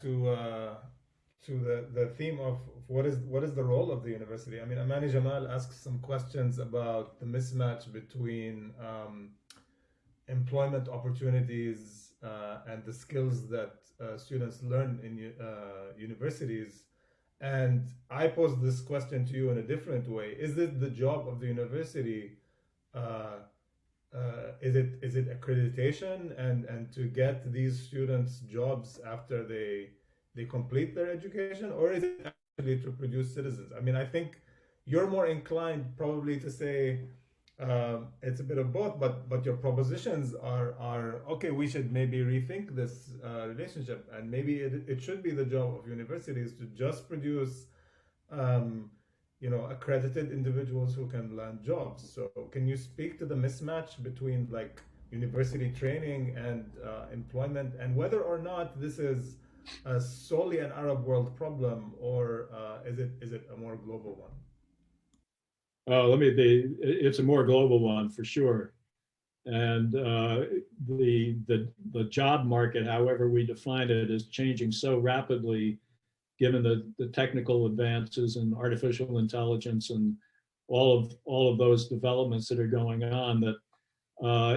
to the theme of what is the role of the university. I mean, Amani Jamal asks some questions about the mismatch between employment opportunities and the skills that students learn in universities. And I pose this question to you in a different way. Is it the job of the university? Is it accreditation and to get these students jobs after they complete their education, or is it actually to produce citizens? I mean, I think you're more inclined probably to say it's a bit of both, but your propositions are okay. We should maybe rethink this relationship, and maybe it should be the job of universities to just produce accredited individuals who can land jobs. So can you speak to the mismatch between like university training and employment, and whether or not this is solely an Arab world problem, or is it a more global one? It's a more global one for sure. And the job market, however we define it, is changing so rapidly given the technical advances in artificial intelligence and all of those developments that are going on, that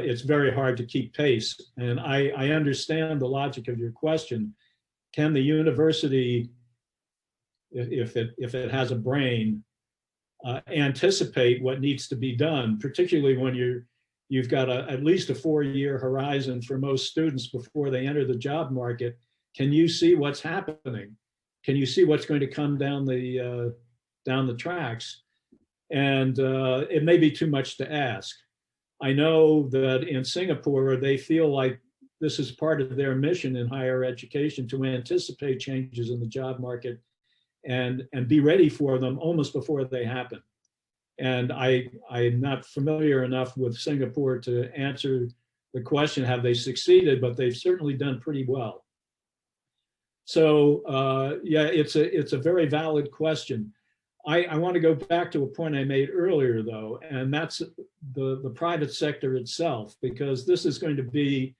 it's very hard to keep pace. And I understand the logic of your question. Can the university, if it has a brain, anticipate what needs to be done, particularly when you've got at least a 4-year horizon for most students before they enter the job market? Can you see what's happening? Can you see what's going to come down the tracks? And it may be too much to ask. I know that in Singapore, they feel like this is part of their mission in higher education, to anticipate changes in the job market and be ready for them almost before they happen. And I'm not familiar enough with Singapore to answer the question, have they succeeded? But they've certainly done pretty well. So yeah, it's a very valid question. I want to go back to a point I made earlier, though, and that's the private sector itself, because this is going to be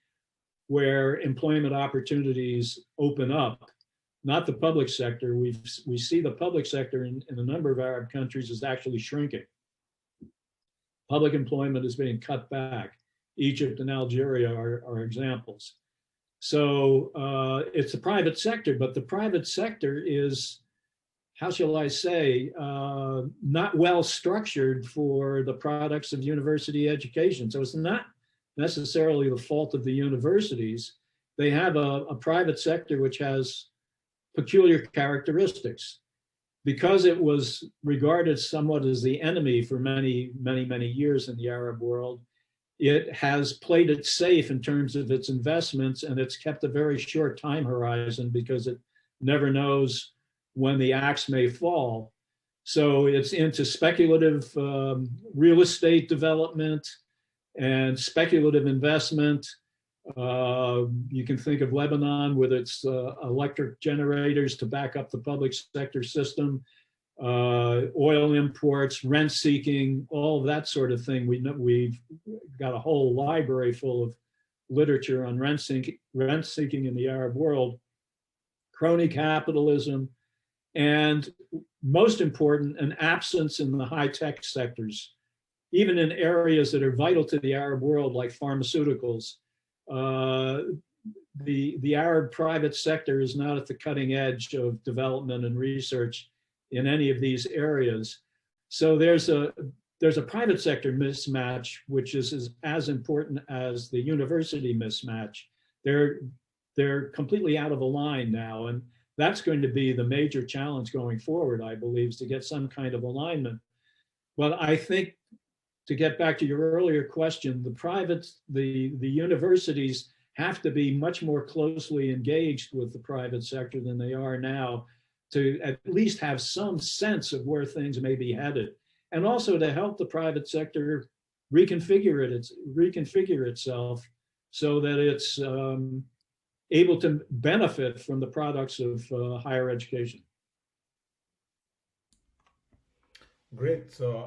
where employment opportunities open up, not the public sector. We see the public sector in a number of Arab countries is actually shrinking. Public employment is being cut back. Egypt and Algeria are examples. So it's the private sector, but the private sector is, how shall I say, not well structured for the products of university education. So it's not necessarily the fault of the universities. They have a private sector which has peculiar characteristics. Because it was regarded somewhat as the enemy for many, many, many years in the Arab world, it has played it safe in terms of its investments, and it's kept a very short time horizon because it never knows when the axe may fall. So it's into speculative real estate development and speculative investment. You can think of Lebanon with its electric generators to back up the public sector system, oil imports, rent seeking, all of that sort of thing. We've got a whole library full of literature on rent seeking in the Arab world, crony capitalism, and most important, an absence in the high-tech sectors, even in areas that are vital to the Arab world, like pharmaceuticals. The Arab private sector is not at the cutting edge of development and research in any of these areas. So there's a private sector mismatch, which is as important as the university mismatch. They're completely out of a line now, and that's going to be the major challenge going forward, I believe, is to get some kind of alignment. But I think, to get back to your earlier question, the universities have to be much more closely engaged with the private sector than they are now, to at least have some sense of where things may be headed, and also to help the private sector reconfigure itself so that it's able to benefit from the products of higher education. Great. So